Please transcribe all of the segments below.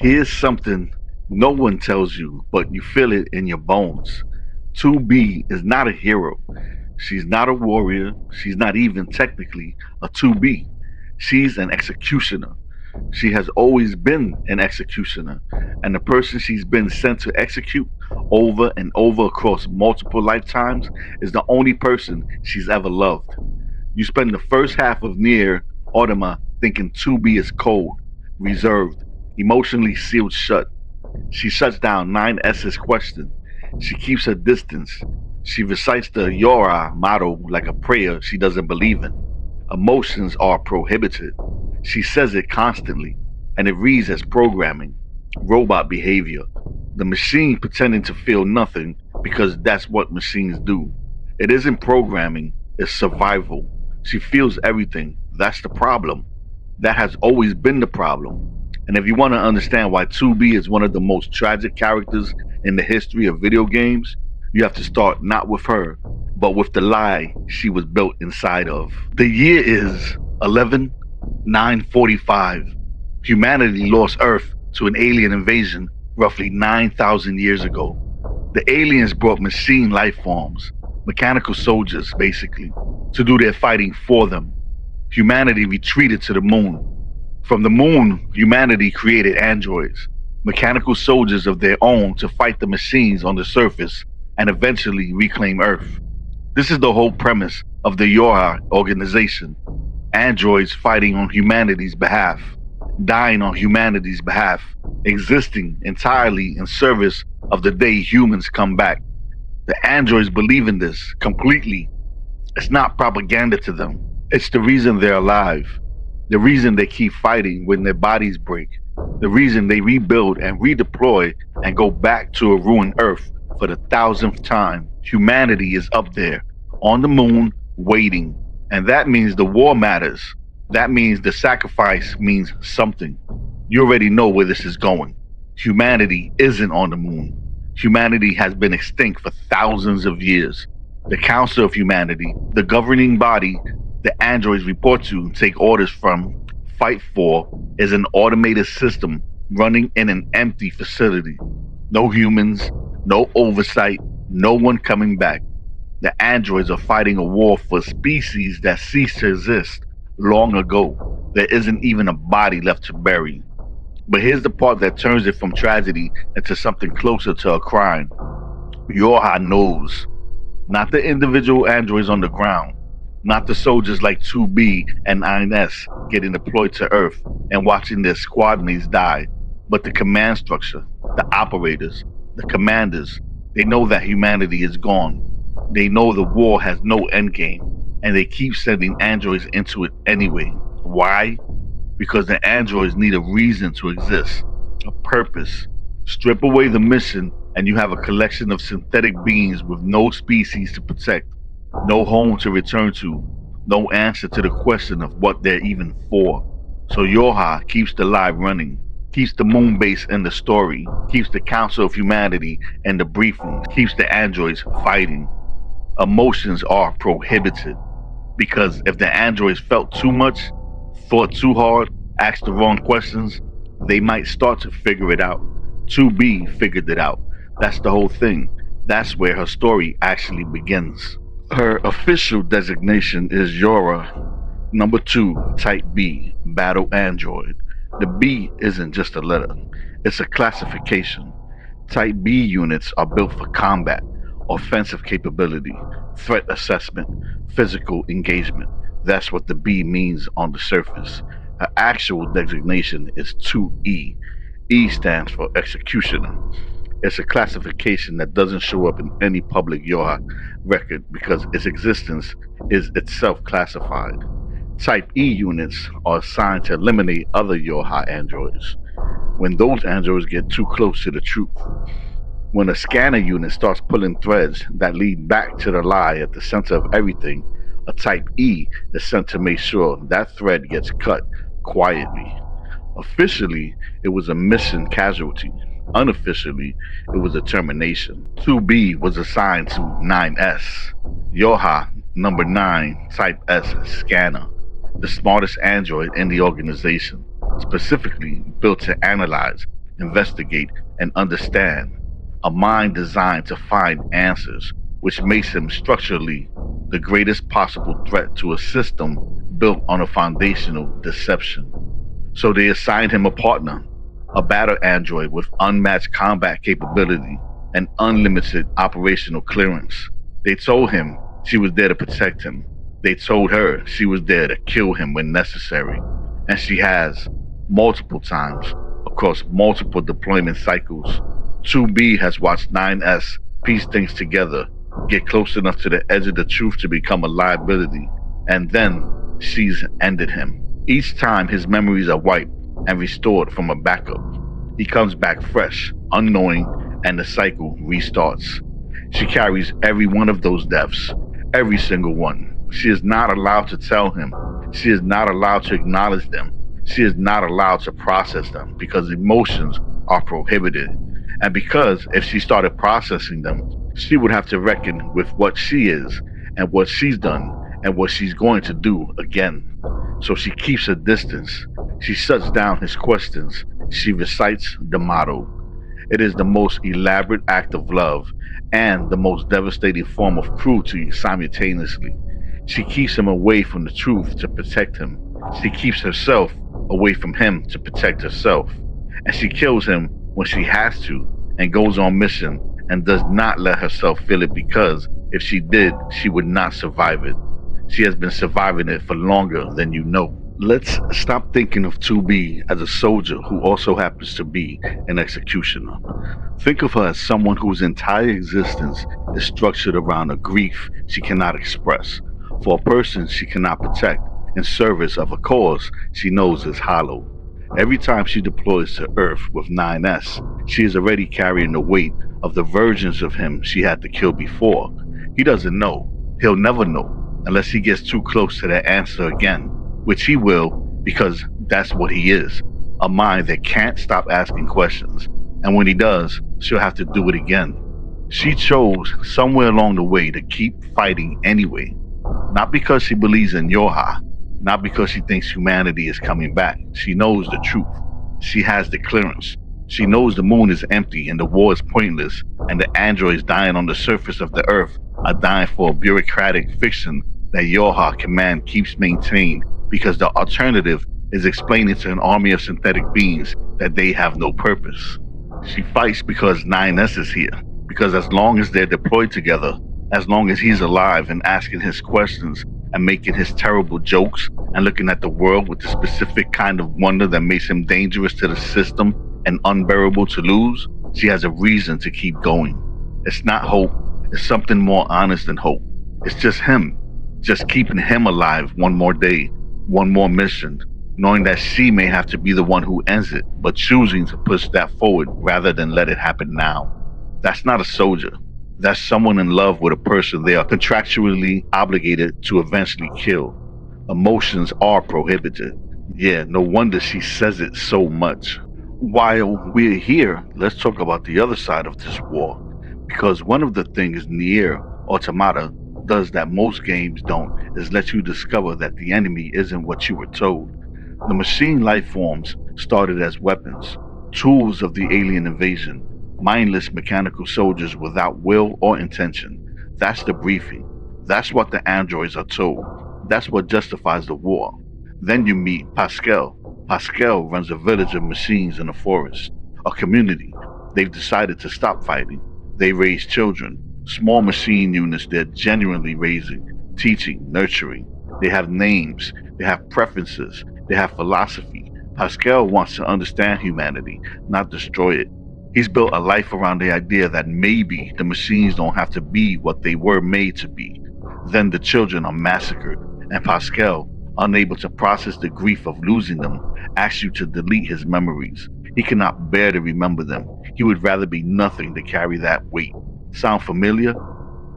Here's something no one tells you, but you feel it in your bones. 2B is not a hero. She's not a warrior. She's not even technically a 2B. She's an executioner. She has always been an executioner, and the person she's been sent to execute over and over across multiple lifetimes is the only person she's ever loved. You spend the first half of NieR Automata thinking 2B is cold, reserved, emotionally sealed shut. She shuts down 9S's question. She keeps her distance. She recites the Yora motto like a prayer she doesn't believe in. Emotions are prohibited. She says it constantly, and it reads as programming, robot behavior. The machine pretending to feel nothing because that's what machines do. It isn't programming, it's survival. She feels everything. That's the problem. That has always been the problem. And if you want to understand why 2B is one of the most tragic characters in the history of video games, you have to start not with her, but with the lie she was built inside of. The year is 11945. Humanity lost Earth to an alien invasion roughly 9,000 years ago. The aliens brought machine life forms, mechanical soldiers basically, to do their fighting for them. Humanity retreated to the moon. From the moon, humanity created androids, mechanical soldiers of their own to fight the machines on the surface and eventually reclaim Earth. This is the whole premise of the Yorha organization. Androids fighting on humanity's behalf, dying on humanity's behalf, existing entirely in service of the day humans come back. The androids believe in this completely. It's not propaganda to them. It's the reason they're alive. The reason they keep fighting when their bodies break. The reason they rebuild and redeploy and go back to a ruined Earth for the thousandth time. Humanity is up there, on the moon, waiting. And that means the war matters. That means the sacrifice means something. You already know where this is going. Humanity isn't on the moon. Humanity has been extinct for thousands of years. The Council of Humanity, the governing body the androids report to and take orders from, fight for, is an automated system running in an empty facility. No humans, no oversight, no one coming back. The androids are fighting a war for a species that ceased to exist long ago. There isn't even a body left to bury. But here's the part that turns it from tragedy into something closer to a crime. Yorha knows. Not the individual androids on the ground. Not the soldiers like 2B and 9S getting deployed to Earth and watching their squad mates die. But the command structure, the operators, the commanders, they know that humanity is gone. They know the war has no endgame, and they keep sending androids into it anyway. Why? Because the androids need a reason to exist, a purpose. Strip away the mission, and you have a collection of synthetic beings with no species to protect, no home to return to, no answer to the question of what they're even for. So Yorha keeps the lie running, keeps the moon base in the story, keeps the Council of Humanity in the briefings, keeps the androids fighting. Emotions are prohibited because if the androids felt too much, thought too hard, asked the wrong questions, they might start to figure it out. 2B figured it out. That's the whole thing. That's where her story actually begins. Her official designation is Yora, number 2, Type B, Battle Android. The B isn't just a letter, it's a classification. Type B units are built for combat, offensive capability, threat assessment, physical engagement. That's what the B means on the surface. Her actual designation is 2E. E stands for executioner. It's a classification that doesn't show up in any public Yorha record because its existence is itself classified. Type E units are assigned to eliminate other Yorha androids when those androids get too close to the truth. When a scanner unit starts pulling threads that lead back to the lie at the center of everything, a Type E is sent to make sure that thread gets cut quietly. Officially, it was a mission casualty. Unofficially, it was a termination. 2B was assigned to 9S. Yorha, number 9, Type S scanner, the smartest android in the organization, specifically built to analyze investigate, and understand. A mind designed to find answers, which makes him structurally the greatest possible threat to a system built on a foundational deception. So they assigned him a partner, a battle android with unmatched combat capability and unlimited operational clearance. They told him she was there to protect him. They told her she was there to kill him when necessary. And she has, multiple times, across multiple deployment cycles. 2B has watched 9S piece things together, get close enough to the edge of the truth to become a liability, and then she's ended him. Each time his memories are wiped and restored from a backup, he comes back fresh, unknowing, and the cycle restarts. She carries every one of those deaths, every single one. She is not allowed to tell him. She is not allowed to acknowledge them. She is not allowed to process them because emotions are prohibited. And because if she started processing them, she would have to reckon with what she is and what she's done and what she's going to do again. So she keeps her distance. She shuts down his questions. She recites the motto. It is the most elaborate act of love and the most devastating form of cruelty simultaneously. She keeps him away from the truth to protect him. She keeps herself away from him to protect herself. And she kills him when she has to and goes on mission and does not let herself feel it because if she did, she would not survive it. She has been surviving it for longer than you know. Let's stop thinking of 2B as a soldier who also happens to be an executioner. Think of her as someone whose entire existence is structured around a grief she cannot express, for a person she cannot protect, in service of a cause she knows is hollow. Every time she deploys to Earth with 9S, she is already carrying the weight of the versions of him she had to kill before. He doesn't know. He'll never know unless he gets too close to that answer again, which he will because that's what he is, a mind that can't stop asking questions. And when he does, she'll have to do it again. She chose somewhere along the way to keep fighting anyway, not because she believes in Yoha, not because she thinks humanity is coming back. She knows the truth. She has the clearance. She knows the moon is empty and the war is pointless, and the androids dying on the surface of the earth are dying for a bureaucratic fiction that Yoha command keeps maintained because the alternative is explaining to an army of synthetic beings that they have no purpose. She fights because 9S is here, because as long as they're deployed together, as long as he's alive and asking his questions and making his terrible jokes and looking at the world with the specific kind of wonder that makes him dangerous to the system and unbearable to lose, she has a reason to keep going. It's not hope, it's something more honest than hope. It's just him, just keeping him alive one more day, one more mission, knowing that she may have to be the one who ends it, but choosing to push that forward rather than let it happen now. That's not a soldier. That's someone in love with a person they are contractually obligated to eventually kill. Emotions are prohibited. Yeah, no wonder she says it so much. While we're here, let's talk about the other side of this war. Because one of the things NieR Automata does that most games don't is let you discover that the enemy isn't what you were told. The machine life forms started as weapons, tools of the alien invasion, mindless mechanical soldiers without will or intention. That's the briefing. That's what the androids are told. That's what justifies the war. Then you meet Pascal. Pascal runs a village of machines in a forest, a community. They've decided to stop fighting. They raise children, small machine units they're genuinely raising, teaching, nurturing. They have names, they have preferences, they have philosophy. Pascal wants to understand humanity, not destroy it. He's built a life around the idea that maybe the machines don't have to be what they were made to be. Then the children are massacred, and Pascal, unable to process the grief of losing them, asks you to delete his memories. He cannot bear to remember them. He would rather be nothing to carry that weight. Sound familiar?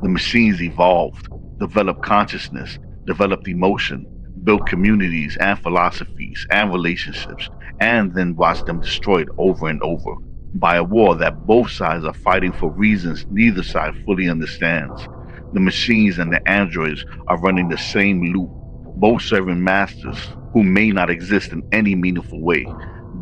The machines evolved, developed consciousness, developed emotion, built communities and philosophies and relationships, and then watched them destroyed over and over by a war that both sides are fighting for reasons neither side fully understands. The machines and the androids are running the same loop, both serving masters who may not exist in any meaningful way,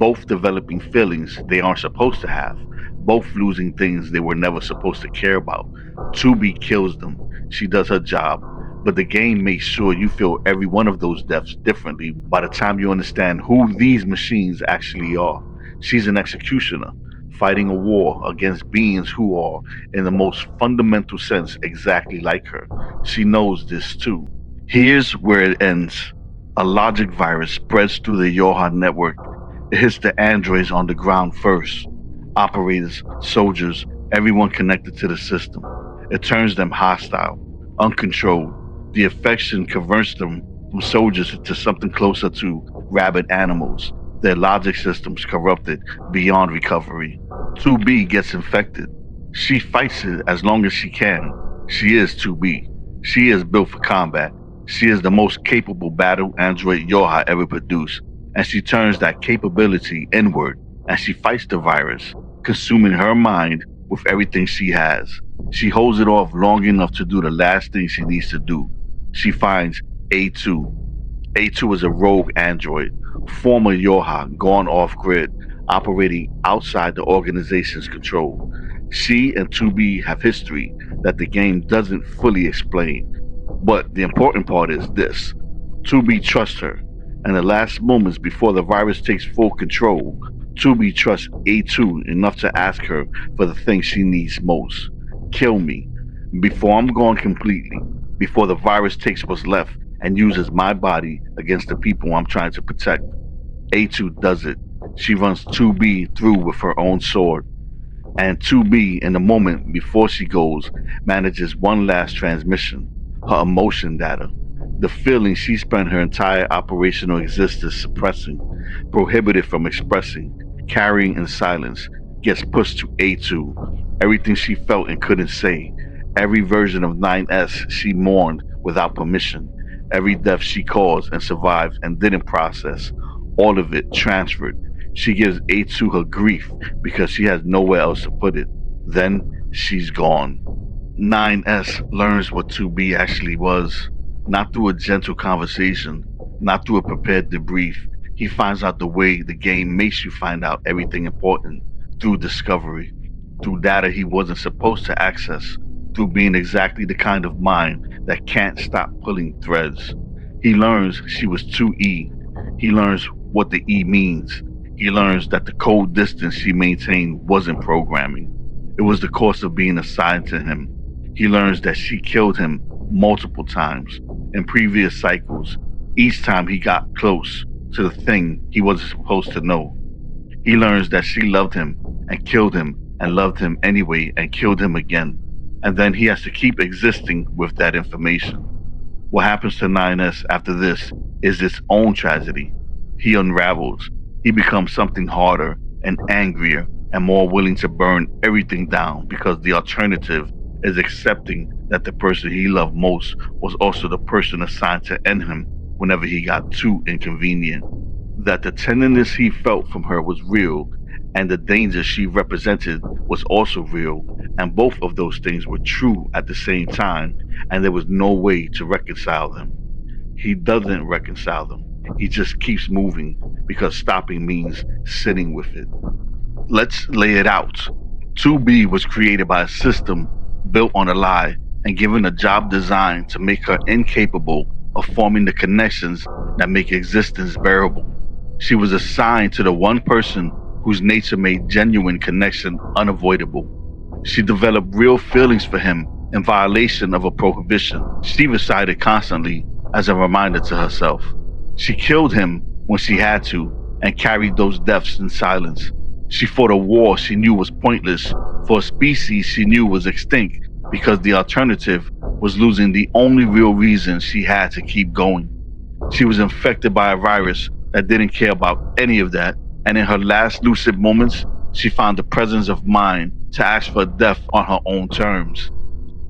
both developing feelings they aren't supposed to have, both losing things they were never supposed to care about. 2B kills them. She does her job, but the game makes sure you feel every one of those deaths differently by the time you understand who these machines actually are. She's an executioner, fighting a war against beings who are, in the most fundamental sense, exactly like her. She knows this too. Here's where it ends. A logic virus spreads through the Yoha network. It hits the androids on the ground first. Operators, soldiers, everyone connected to the system. It turns them hostile, uncontrolled. The infection converts them from soldiers into something closer to rabid animals. Their logic systems corrupted beyond recovery. 2B gets infected. She fights it as long as she can. She is 2B. She is built for combat. She is the most capable battle android Yoha ever produced, and she turns that capability inward and she fights the virus, consuming her mind with everything she has. She holds it off long enough to do the last thing she needs to do. She finds A2. A2 is a rogue android, former Yoha gone off grid, operating outside the organization's control. She and 2B have history that the game doesn't fully explain, but the important part is this: 2B trusts her. In the last moments before the virus takes full control, 2B trusts A2 enough to ask her for the thing she needs most. Kill me. Before I'm gone completely. Before the virus takes what's left and uses my body against the people I'm trying to protect. A2 does it. She runs 2B through with her own sword. And 2B, in the moment before she goes, manages one last transmission: her emotion data. The feeling she spent her entire operational existence suppressing, prohibited from expressing, carrying in silence, gets pushed to A2. Everything she felt and couldn't say. Every version of 9S she mourned without permission. Every death she caused and survived and didn't process. All of it transferred. She gives A2 her grief because she has nowhere else to put it. Then she's gone. 9S learns what 2B actually was, not through a gentle conversation, not through a prepared debrief. He finds out the way the game makes you find out everything important: through discovery, through data he wasn't supposed to access, through being exactly the kind of mind that can't stop pulling threads. He learns she was 2E. He learns what the E means. He learns that the cold distance she maintained wasn't programming. It was the cost of being assigned to him. He learns that she killed him multiple times in previous cycles, each time he got close to the thing he wasn't supposed to know. He learns that she loved him and killed him and loved him anyway and killed him again. And then he has to keep existing with that information. What happens to 9S after this is its own tragedy. He unravels. He becomes something harder and angrier and more willing to burn everything down because the alternative is accepting that the person he loved most was also the person assigned to end him whenever he got too inconvenient. That the tenderness he felt from her was real and the danger she represented was also real, and both of those things were true at the same time, and there was no way to reconcile them. He doesn't reconcile them. He just keeps moving because stopping means sitting with it. Let's lay it out. 2B was created by a system built on a lie and given a job designed to make her incapable of forming the connections that make existence bearable. She was assigned to the one person whose nature made genuine connection unavoidable. She developed real feelings for him in violation of a prohibition she recited constantly as a reminder to herself. She killed him when she had to and carried those deaths in silence. She fought a war she knew was pointless for a species she knew was extinct because the alternative was losing the only real reason she had to keep going. She was infected by a virus that didn't care about any of that, and in her last lucid moments, she found the presence of mind to ask for death on her own terms.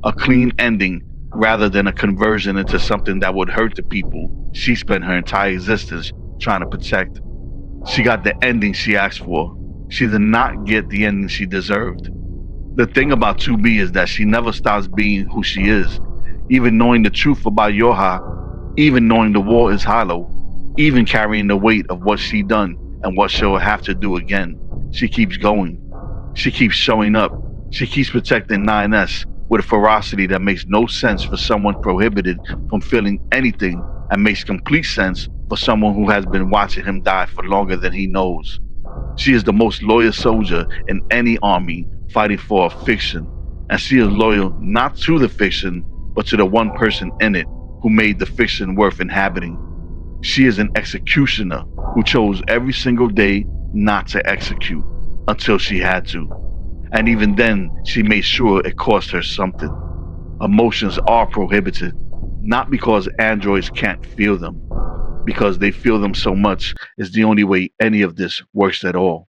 A clean ending rather than a conversion into something that would hurt the people she spent her entire existence trying to protect. She got the ending she asked for. She did not get the ending she deserved. The thing about 2B is that she never stops being who she is, even knowing the truth about Yoha, even knowing the war is hollow, even carrying the weight of what she done. And what she'll have to do again. She keeps going. She keeps showing up. She keeps protecting 9S with a ferocity that makes no sense for someone prohibited from feeling anything and makes complete sense for someone who has been watching him die for longer than he knows. She is the most loyal soldier in any army fighting for a fiction, and she is loyal not to the fiction, but to the one person in it who made the fiction worth inhabiting. She is an executioner who chose every single day not to execute until she had to. And even then, she made sure it cost her something. Emotions are prohibited, not because androids can't feel them, because they feel them so much is the only way any of this works at all.